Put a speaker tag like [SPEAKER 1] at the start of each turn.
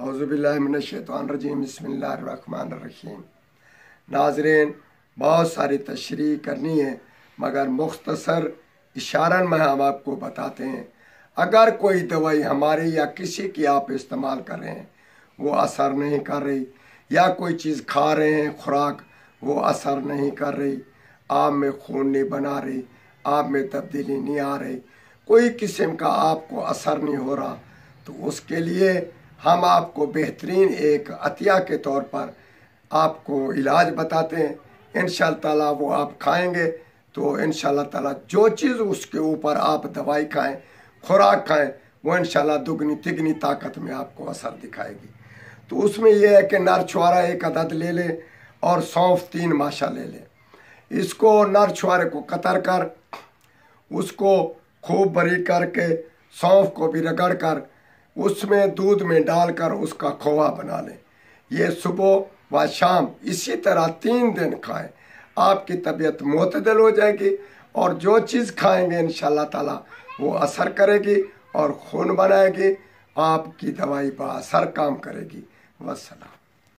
[SPEAKER 1] औज़ुबिल्लाहि मिनश्शैतानिर्रजीम बिस्मिल्लाहिर्रहमानिर्रहीम। नाज़रीन, बहुत सारी तशरीह करनी है मगर मुख्तसर इशारन में हम आपको बताते हैं। अगर कोई दवाई हमारी या किसी की आप इस्तेमाल कर रहे हैं वो असर नहीं कर रही, या कोई चीज़ खा रहे हैं खुराक वो असर नहीं कर रही, आप में खून नहीं बना रही, आप में तब्दीली नहीं आ रही, कोई किस्म का आपको असर नहीं हो रहा, तो उसके लिए हम आपको बेहतरीन एक अतिया के तौर पर आपको इलाज बताते हैं। इंशाअल्लाह ताला वो आप खाएंगे तो इंशाअल्लाह ताला जो चीज़ उसके ऊपर आप दवाई खाएं, खुराक खाएं, वो इंशाअल्लाह दुगनी तिगनी ताकत में आपको असर दिखाएगी। तो उसमें यह है कि नर छुआरा 1 अदद ले लें और सौंफ 3 माशा ले लें। इसको नर छुआरे को कतर कर उसको खूब बारीक करके सौंफ को भी रगड़ कर उसमें दूध में डालकर उसका खोआ बना लें। ये सुबह व शाम इसी तरह 3 दिन खाएं, आपकी तबीयत मोतदल हो जाएगी और जो चीज़ खाएंगे इंशाअल्लाह ताला वो असर करेगी और खून बनाएगी, आपकी दवाई बाअसर काम करेगी। वस्सलाम।